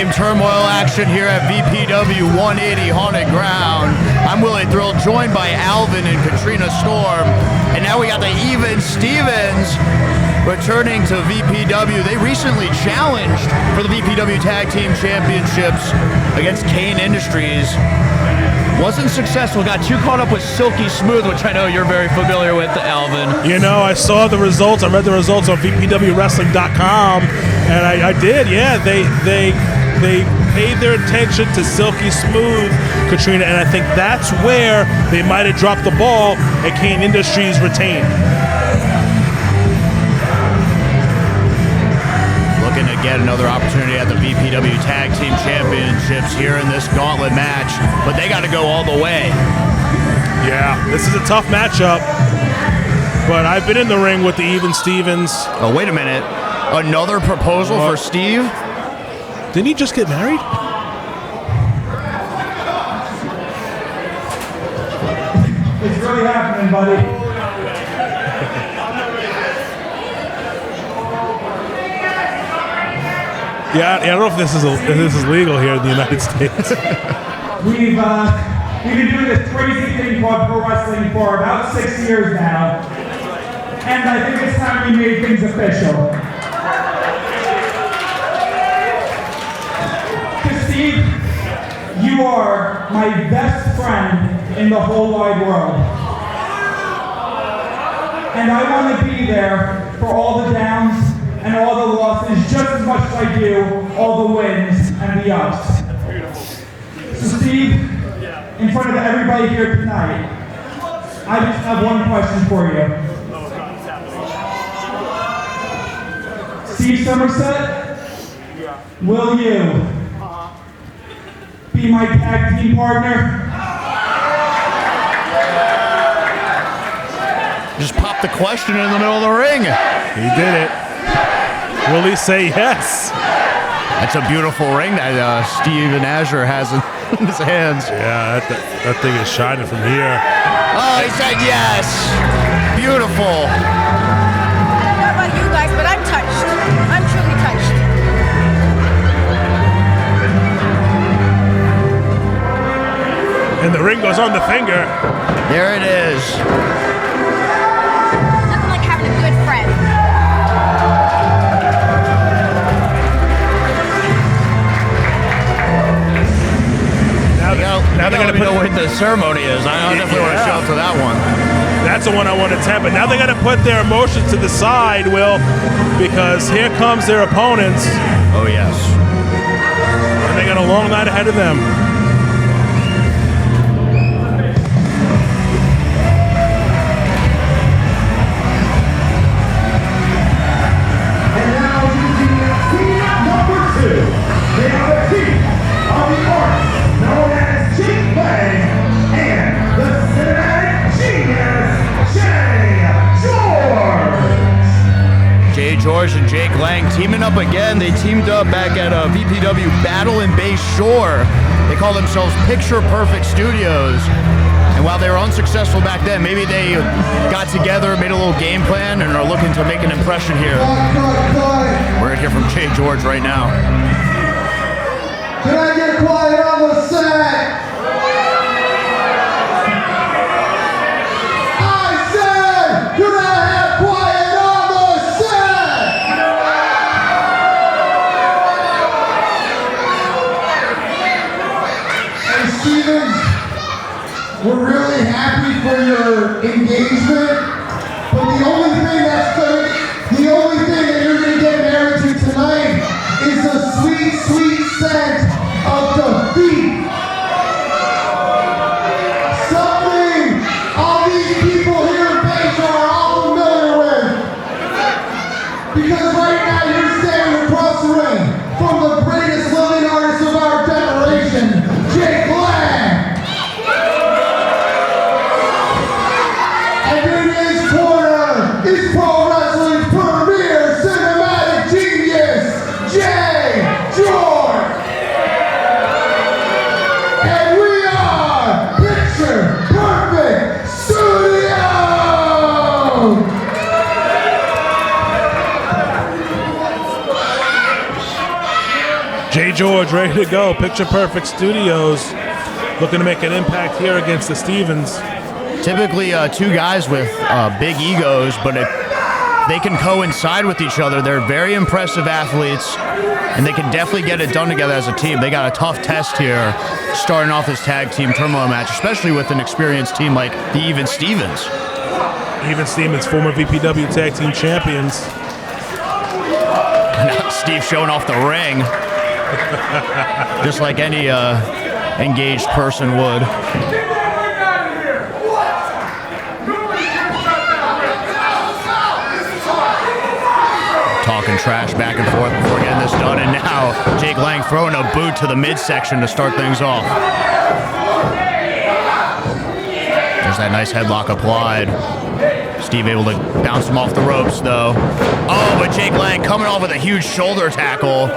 Extreme turmoil action here at VPW 180 Haunted Ground. I'm Willie Thrill, joined by Alvin and Katrina Storm. And now we got the Even Stevens returning to VPW. They recently challenged for the VPW Tag Team Championships against Kane Industries. Wasn't successful, got too caught up with Silky Smooth, which I know you're very familiar with, Alvin. You know, I saw the results. I read the results on VPWwrestling.com, and I did, yeah. They paid their attention to Silky Smooth, Katrina, and I think that's where they might have dropped the ball and Kane Industries retained. Looking to get another opportunity at the VPW Tag Team Championships here in this gauntlet match, but they got to go all the way. Yeah, this is a tough matchup, but I've been in the ring with the Even Stevens. Oh, wait a minute. Another proposal for Steve? Didn't he just get married? It's really happening, buddy. Yeah, I don't know if this is legal here in the United States. We've been doing this crazy thing called pro wrestling for about 6 years now, and I think it's time we made things official. Steve, you are my best friend in the whole wide world, and I want to be there for all the downs and all the losses just as much as I do all the wins and the ups. So Steve, in front of everybody here tonight, I just have one question for you. Steve Somerset, will you be my tag team partner? Just popped the question in the middle of the ring. He did it. Will he say yes? That's a beautiful ring that Steve Azure has in his hands. Yeah, that thing is shining from here. Oh, he said yes. Beautiful. I don't know about you guys, but I'm touched. I'm truly touched. And the ring goes on the finger. There it is. Nothing like having a good friend. Now they're going to know what the ceremony is. I definitely want to show up to that one. That's the one I want to tap. But now they got to put their emotions to the side, Will, because here comes their opponents. Oh, yes. And they got a long night ahead of them. And now team number 2. They are the team of the arts known as Jake Lang and the cinematic genius, Jay George. Jay George and Jake Lang teaming up again. They teamed up back at VPW Battle in Bay Shore. They call themselves Picture Perfect Studios. And while they were unsuccessful back then, maybe they got together, made a little game plan, and are looking to make an impression here. We're gonna hear from Jay George right now. Can I get quiet on the set? I said, can I have quiet on the set? Hey Stevens, we're really happy for your engagement, but the only thing that you're gonna get married to tonight is a sweet, sweet scent of defeat. Something all these people here in Bayshore are all familiar with. Because right now you're standing across the ring from the greatest living artist of our generation, Jake Lang. And then George ready to go. Picture Perfect Studios looking to make an impact here against the Stevens. Typically two guys with big egos, but they can coincide with each other. They're very impressive athletes, and they can definitely get it done together as a team. They got a tough test here starting off this tag team turmoil match, especially with an experienced team like the Even Stevens. Even Stevens, former VPW Tag Team Champions. Steve showing off the ring, just like any engaged person would. Talking trash back and forth before getting this done, and now Jake Lang throwing a boot to the midsection to start things off. There's that nice headlock applied. Steve able to bounce him off the ropes, though. Oh, but Jake Lang coming off with a huge shoulder tackle.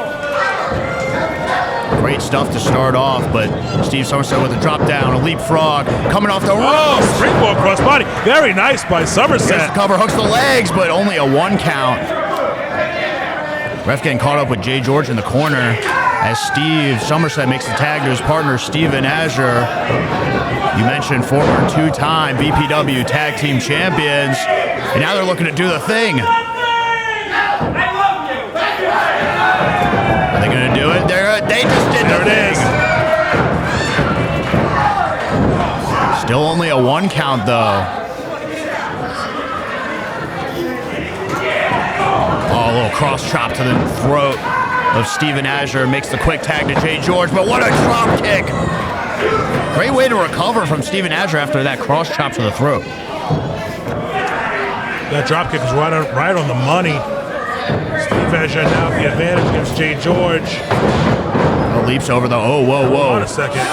Great stuff to start off, but Steve Somerset with a drop down, a leapfrog, coming off the ropes. Springboard crossbody. Very nice by Somerset. Here's the cover, hooks the legs, but only a 1 count. Ref getting caught up with Jay George in the corner as Steve Somerset makes the tag to his partner, Steven Azure. You mentioned former 2-time VPW Tag Team Champions, and now they're looking to do the thing. Are they going to do it? They just did the thing. Still only a 1 count, though. Oh, a little cross chop to the throat of Steven Azure. Makes the quick tag to Jay George, but what a drop kick. Great way to recover from Steven Azure after that cross chop to the throat. That drop kick is right on the money. Steve Azure now with the advantage against Jay George. Leaps over the, whoa. Hold on a second.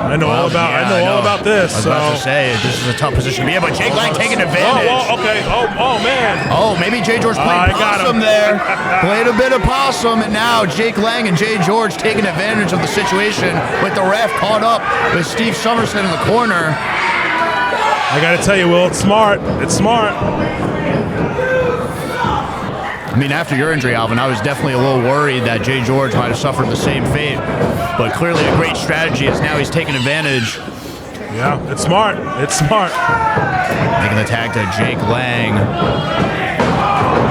I know all about this. I was about to say, this is a tough position to be in, but Jake Lang taking advantage. Okay. Oh, man. Oh, maybe Jay George played possum there. Played a bit of possum, and now Jake Lang and Jay George taking advantage of the situation with the ref caught up with Steve Somerset in the corner. I got to tell you, Will, it's smart. It's smart. I mean, after your injury, Alvin, I was definitely a little worried that Jay George might have suffered the same fate. But clearly a great strategy as now he's taking advantage. Yeah, it's smart. It's smart. Making the tag to Jake Lang.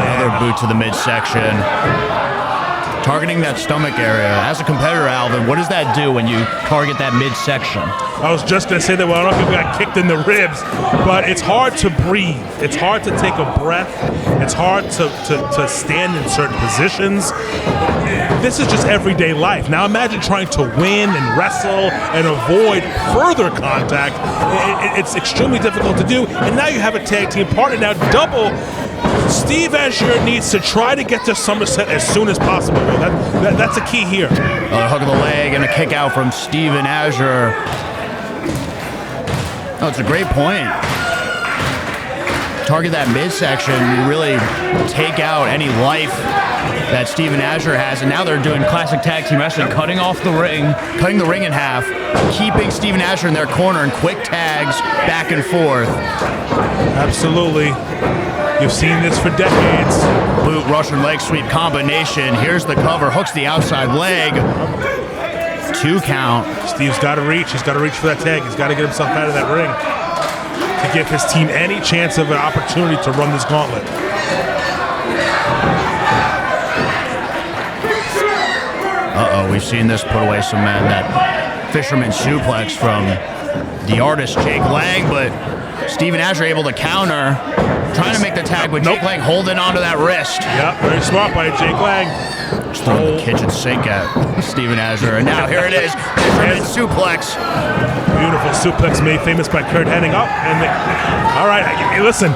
Another boot to the midsection. Targeting that stomach area. As a competitor, Alvin, what does that do when you target that midsection? I was just going to say that, well, I don't know if you got kicked in the ribs, but it's hard to breathe. It's hard to take a breath. It's hard to stand in certain positions. This is just everyday life. Now imagine trying to win and wrestle and avoid further contact. It's extremely difficult to do. And now you have a tag team partner. Now double. Steve Azure needs to try to get to Somerset as soon as possible. That's a key here. A hook of the leg and a kick out from Steven Azure. Oh, it's a great point. Target that midsection, you really take out any life that Steven Azure has, and now they're doing classic tag team wrestling, cutting off the ring, cutting the ring in half, keeping Steven Azure in their corner, and quick tags back and forth. Absolutely. You've seen this for decades. Boot, Russian leg sweep combination. Here's the cover, hooks the outside leg. 2 count. Steve's got to reach. He's got to reach for that tag. He's got to get himself out of that ring to give his team any chance of an opportunity to run this gauntlet. Uh-oh, we've seen this put away some men. That fisherman suplex from the artist Jake Lang, but Steven Azure able to counter, trying to make the tag with Jake Lang holding onto that wrist. Yep, very smart by Jake Lang. Just throwing the kitchen sink at Steven Azure, and now here it is, fisherman suplex. Beautiful suplex made famous by Kurt Hennig. All right, listen,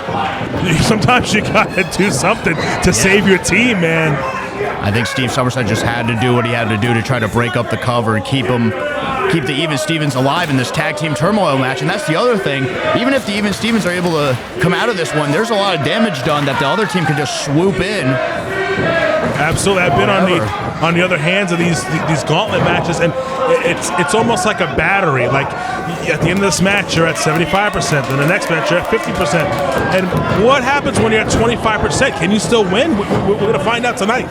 sometimes you got to do something to save your team, man. I think Steve Somerset just had to do what he had to do to try to break up the cover and keep the Even Stevens alive in this tag team turmoil match. And that's the other thing. Even if the Even Stevens are able to come out of this one, there's a lot of damage done that the other team can just swoop in Absolutely. I've been on the other hands of these gauntlet matches, and it's almost like a battery. Like at the end of this match, you're at 75%, then the next match you're at 50%. And what happens when you're at 25%? Can you still win? We're going to find out tonight.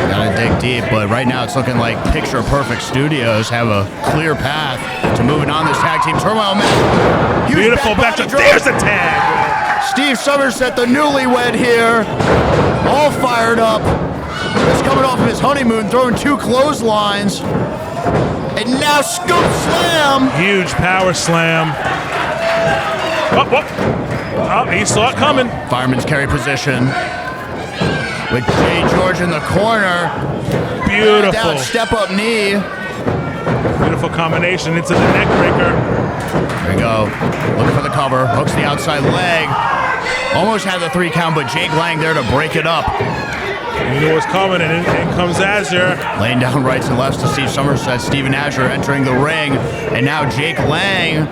Gotta dig deep, but right now it's looking like Picture Perfect Studios have a clear path to moving on this tag team turmoil match. Beautiful back. There's the tag. Steve Somerset, the newlywed here, all fired up. Just coming off of his honeymoon, throwing 2 clotheslines. And now scoop slam. Huge power slam. Oh, he saw it coming. Fireman's carry position. With Jay George in the corner. Beautiful. Down, step up knee. Beautiful combination into the neck breaker. There we go. Looking for the cover. Hooks the outside leg. Almost had the 3 count, but Jake Lang there to break it up. You know what's coming, and in comes Azure. Laying down rights and lefts to Steve Somerset. Steven Azure entering the ring. And now Jake Lang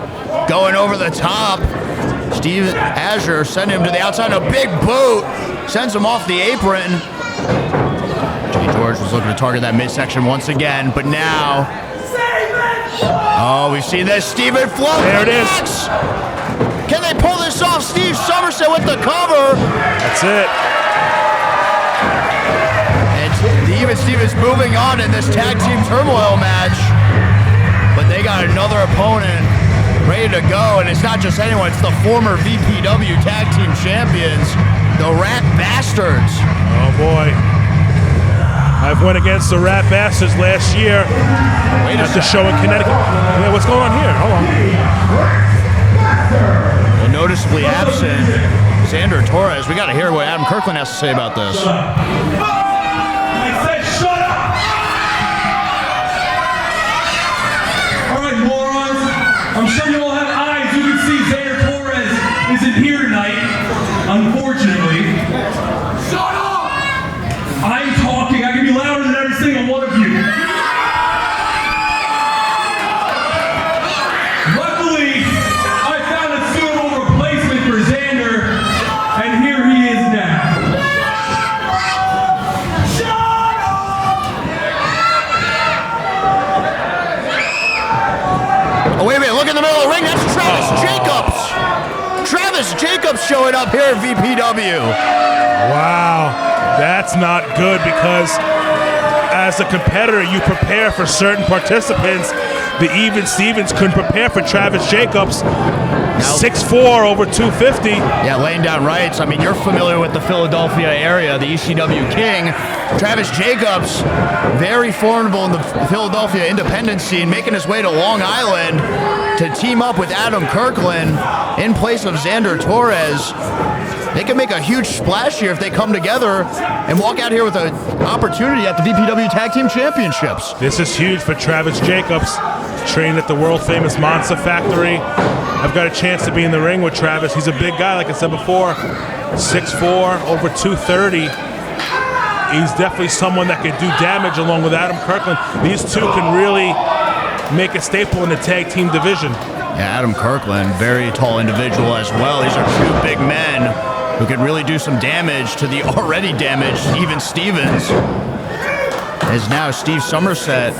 going over the top. Steve Azure sending him to the outside. A big boot. Sends him off the apron. Jay George was looking to target that midsection once again, but now... Oh, we've seen this. Steven float. There it is. Can they pull this off? Steve Somerset with the cover. That's it. Even Stevens moving on in this tag team turmoil match, but they got another opponent ready to go, and it's not just anyone, it's the former VPW Tag Team Champions, the Rat Bastards. Oh boy. I've went against the Rat Bastards last year at the show in Connecticut. Yeah, what's going on here? Hold on. Well, noticeably absent, Xander Torres. We got to hear what Adam Kirkland has to say about this. I'm sure you all have eyes. You can see Xander Torres isn't here tonight, unfortunately. Shut up! I'm talking. I can be louder than every single one of you. Luckily, I found a suitable replacement for Xander, and here he is now. Shut up! Oh, wait a minute. Look in the middle of the ring. That's Travis Jacobs. Travis Jacobs showing up here at VPW. Wow. That's not good, because as a competitor, you prepare for certain participants. The Even Stevens couldn't prepare for Travis Jacobs. 6'4", over 250. Yeah, laying down rights. I mean, you're familiar with the Philadelphia area, the ECW King. Travis Jacobs, very formidable in the Philadelphia independent scene, making his way to Long Island to team up with Adam Kirkland in place of Xander Torres. They can make a huge splash here if they come together and walk out here with an opportunity at the VPW Tag Team Championships. This is huge for Travis Jacobs, trained at the world-famous Monza Factory. I've got a chance to be in the ring with Travis. He's a big guy, like I said before, 6'4", over 230. He's definitely someone that can do damage along with Adam Kirkland. These two can really make a staple in the tag team division. Yeah, Adam Kirkland, very tall individual as well. These are 2 big men who can really do some damage to the already damaged Even Stevens. As now Steve Somerset.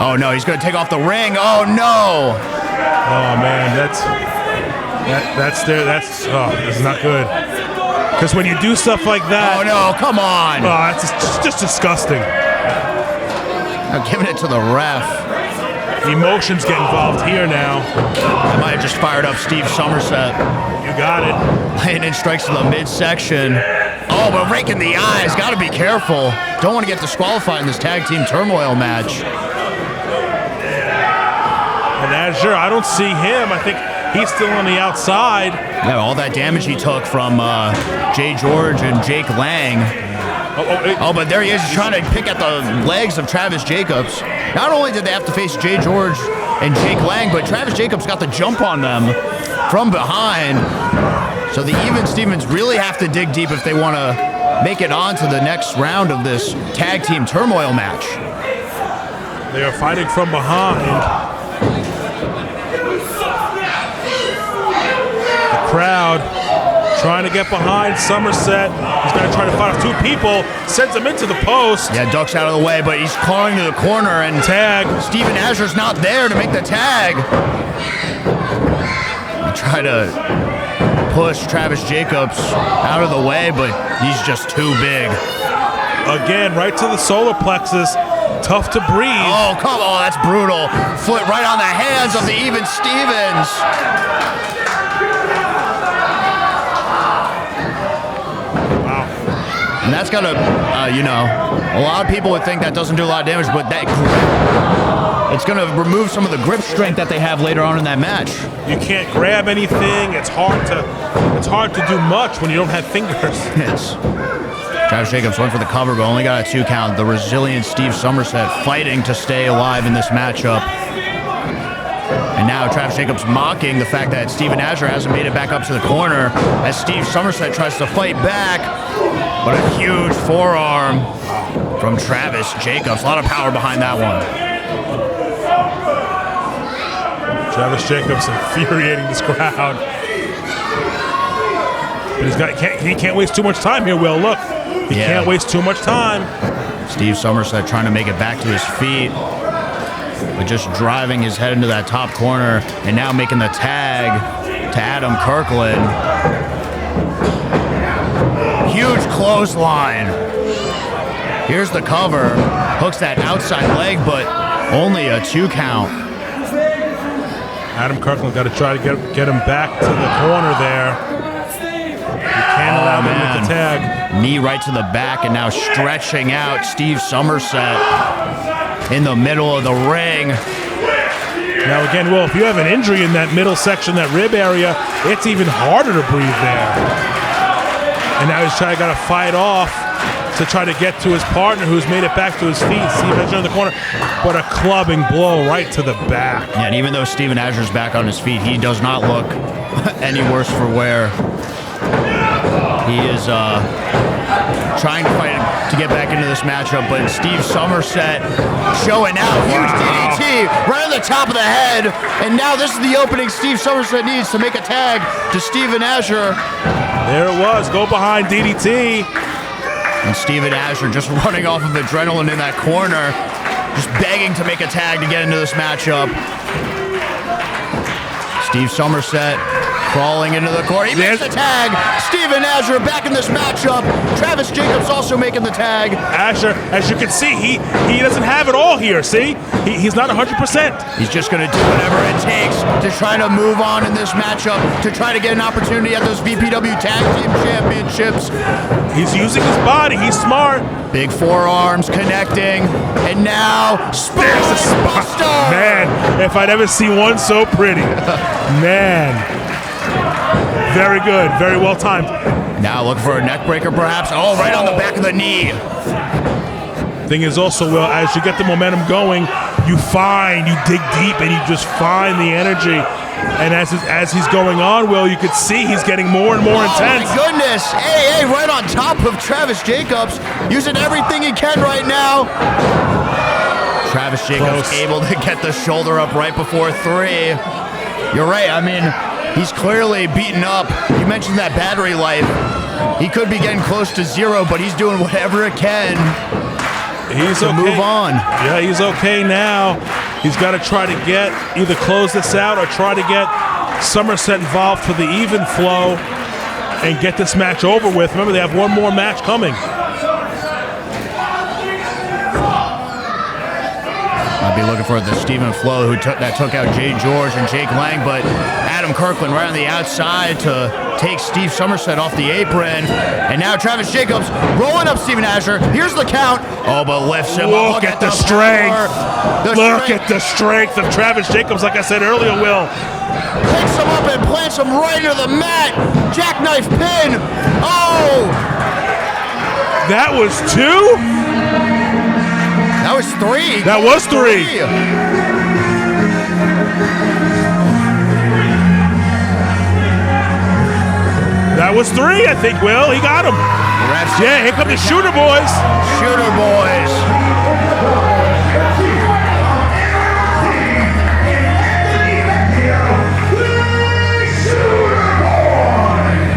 Oh no, he's going to take off the ring. Oh no! Oh man, this is not good. Because when you do stuff like that, oh no, come on! Oh, it's just disgusting. Now giving it to the ref. Emotions get involved here now. I might have just fired up Steve Somerset. You got it. Laying in strikes to the midsection. Oh, but raking the eyes. Got to be careful. Don't want to get disqualified in this tag team turmoil match. And Azure, I don't see him. I think he's still on the outside. Yeah, all that damage he took from Jay George and Jake Lang. Oh, but there he is. He's trying to pick at the legs of Travis Jacobs. Not only did they have to face Jay George and Jake Lang, but Travis Jacobs got the jump on them from behind. So the Even Stevens really have to dig deep if they want to make it on to the next round of this tag team turmoil match. They are fighting from behind. The crowd trying to get behind Somerset. He's going to try to fight off two people, sends him into the post. Yeah, ducks out of the way, but he's clawing to the corner, and Tag. Steven Azur's not there to make the tag. He tried to push Travis Jacobs out of the way, but he's just too big. Again, right to the solar plexus. Tough to breathe. Oh, come on, that's brutal. Foot right on the hands of the Even Stevens. Wow. And that's gonna, you know, a lot of people would think that doesn't do a lot of damage, but that it's gonna remove some of the grip strength that they have later on in that match. You can't grab anything. It's hard to do much when you don't have fingers. Yes. Travis Jacobs went for the cover, but only got a 2 count. The resilient Steve Somerset fighting to stay alive in this matchup. And now Travis Jacobs mocking the fact that Steven Azur hasn't made it back up to the corner as Steve Somerset tries to fight back. But a huge forearm from Travis Jacobs. A lot of power behind that one. Travis Jacobs infuriating this crowd. But he can't waste too much time here, Will. Look. He can't waste too much time. Steve Somerset trying to make it back to his feet, but just driving his head into that top corner, and now making the tag to Adam Kirkland. Huge clothesline. Here's the cover. Hooks that outside leg, but only a 2 count. Adam Kirkland got to try to get him back to the corner there. Can't allow him to get the tag. Knee right to the back, and now stretching out Steve Somerset in the middle of the ring. Now again, Will, if you have an injury in that middle section, that rib area, it's even harder to breathe there. And now he's got to fight off to try to get to his partner who's made it back to his feet. Steve Azur in the corner, but a clubbing blow right to the back. Yeah, and even though Steven Azur's back on his feet, he does not look any worse for wear. He is trying to fight to get back into this matchup, but Steve Somerset showing out. Huge DDT right on the top of the head, and now this is the opening Steve Somerset needs to make a tag to Steven Azur. There it was, go behind DDT. And Steven Azur just running off of adrenaline in that corner, just begging to make a tag to get into this matchup. Steve Somerset crawling into the corner. He makes the tag. Steven Azur back in this matchup. Travis Jacobs also making the tag. Azur, as you can see, he doesn't have it all here, see? He's not 100%. He's just going to do whatever it takes to try to move on in this matchup, to try to get an opportunity at those VPW Tag Team Championships. He's using his body. He's smart. Big forearms connecting. And now, there's a spot. Man, if I'd ever seen one so pretty. Man. Very good. Very well timed. Now looking for a neck breaker perhaps. Oh, right on the back of the knee. Thing is also, Will, as you get the momentum going, you dig deep and you just find the energy. And as he's going on, Will, you could see he's getting more and more intense. Oh my goodness. AA right on top of Travis Jacobs, using everything he can right now. Travis Jacobs able to get the shoulder up right before 3. You're right. I mean, he's clearly beaten up. You mentioned that battery life. He could be getting close to 0, but he's doing whatever it can to move on. Yeah, he's okay now. He's got to try to either close this out or try to get Somerset involved for the even flow and get this match over with. Remember, they have one more match coming. I'll be looking for the Stephen Flo that took out Jay George and Jake Lang, but Adam Kirkland right on the outside to take Steve Somerset off the apron. And now Travis Jacobs rolling up Steven Azur. Here's the count. Oh, but lifts him. Look at the strength. Look at the strength of Travis Jacobs, like I said earlier, Will. Picks him up and plants him right into the mat. Jackknife pin. Oh! That was 2? That was 3. That was 3. That was 3, I think, Will. He got him. Yeah, here come the Shooter Boys. Shooter Boys.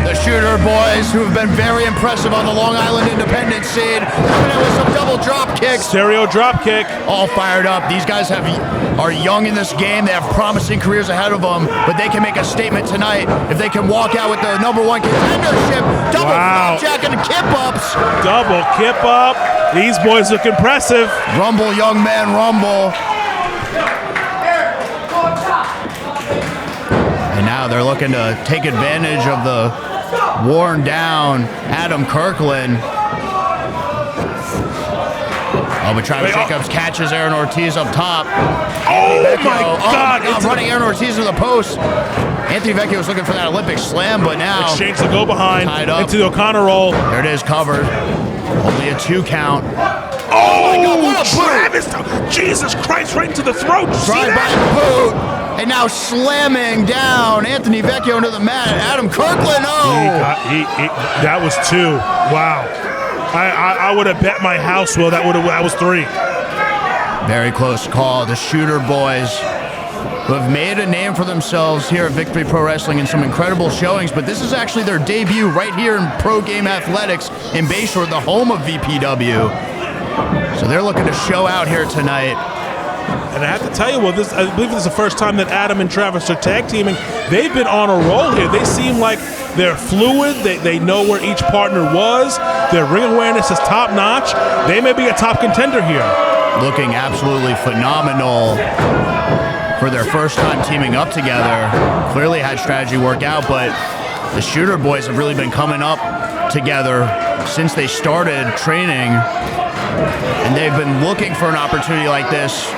The Shooter boys, who have been very impressive on the Long Island independent scene, coming in with some double drop kicks. Stereo drop kick. All fired up. These guys are young in this game. They have promising careers ahead of them, but they can make a statement tonight if they can walk out with the #1 contendership. Double flapjack and kip ups. Double kip up. These boys look impressive. Rumble, young man, rumble. And now they're looking to take advantage of the worn down Adam Kirkland. Oh, but Travis Jacobs catches Aaron Ortiz up top. Oh my God! Running Aaron Ortiz to the post. Anthony Vecchio was looking for that Olympic slam, but now exchange the go behind into the O'Connor roll. There it is, covered. Only a 2 count. Oh my God, what a Travis! Jesus Christ, right into the throat. Drive-by boot. And now slamming down Anthony Vecchio into the mat. Adam Kirkland, that was 2. Wow. I would have bet my house, Will, that was 3. Very close call. The Shooter Boys, who have made a name for themselves here at Victory Pro Wrestling in some incredible showings, but this is actually their debut right here in Pro Game Athletics in Bayshore, the home of VPW. So they're looking to show out here tonight. And I have to tell you, Will, I believe this is the first time that Adam and Travis are tag teaming. They've been on a roll here. They seem like they're fluid. They know where each partner was. Their ring awareness is top notch. They may be a top contender here. Looking absolutely phenomenal for their first time teaming up together. Clearly had strategy work out, but the Shooter Boys have really been coming up together since they started training, and they've been looking for an opportunity like this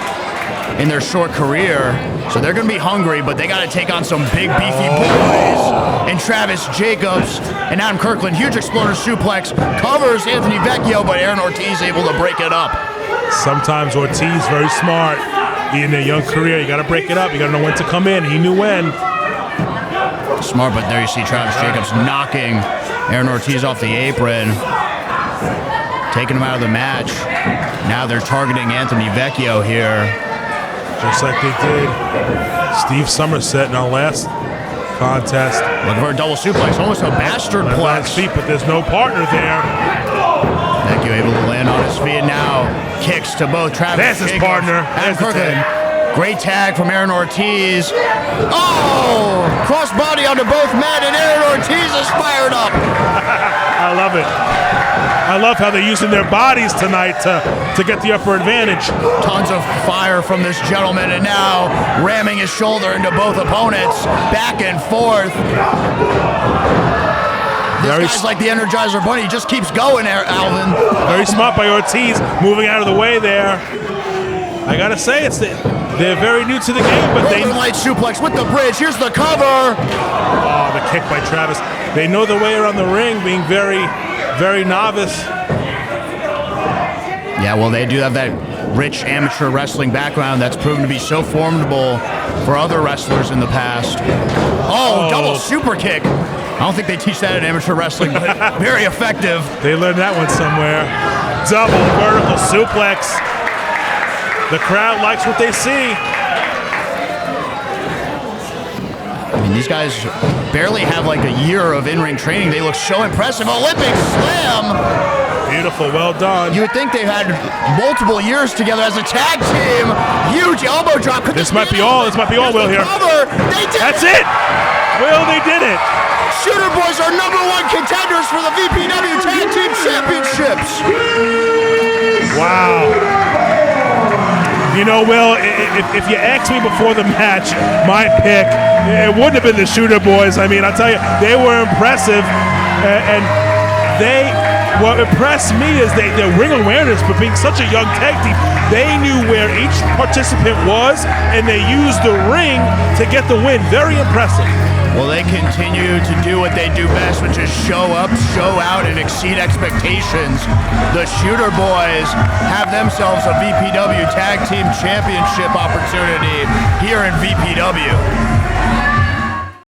in their short career. So they're going to be hungry, but they got to take on some big, beefy boys. And Travis Jacobs and Adam Kirkland, huge exploder suplex, covers Anthony Vecchio, but Aaron Ortiz able to break it up. Sometimes Ortiz, very smart. In their young career, you got to break it up. You got to know when to come in. He knew when. Smart, but there you see Travis Jacobs knocking Aaron Ortiz off the apron, taking him out of the match. Now they're targeting Anthony Vecchio here. Just like they did Steve Somerset in our last contest. Looking for a double suplex, almost a bastard plex. Feet, but there's no partner there. Vecchio able to land on his feet, and now kicks to both Travis That's his Jacobs. partner. Adam Kirkland. Great tag from Aaron Ortiz. Oh! Crossbody onto both men, and Aaron Ortiz is fired up. I love it. I love how they're using their bodies tonight to get the upper advantage. Tons of fire from this gentleman, and now ramming his shoulder into both opponents. Back and forth. This guy's like the Energizer Bunny. He just keeps going, Alvin. Very smart by Ortiz, moving out of the way there. I gotta say, they're very new to the game, but they light suplex with the bridge. Here's the cover. Oh, the kick by Travis. They know their way around the ring, being very, very novice. Yeah, well, they do have that rich amateur wrestling background that's proven to be so formidable for other wrestlers in the past. Oh, double super kick. I don't think they teach that in amateur wrestling, but very effective. They learned that one somewhere. Double vertical suplex. The crowd likes what they see. I mean, these guys barely have like a year of in-ring training. They look so impressive. Olympic slam. Beautiful, well done. You would think they've had multiple years together as a tag team. Huge elbow drop. This might be all. This might be all, Will, here. Cover. They did That's it. Will, they did it. Shooter Boys are #1 contenders for the VPW Tag Team Championships. Wow. You know, Will, if you asked me before the match, my pick, it wouldn't have been the Shooter Boys. I mean, I'll tell you, they were impressive, and what impressed me is their ring awareness, but being such a young tag team, they knew where each participant was, and they used the ring to get the win. Very impressive. Well, they continue to do what they do best, which is show up, show out, and exceed expectations. The Shooter Boys have themselves a VPW Tag Team Championship opportunity here in VPW.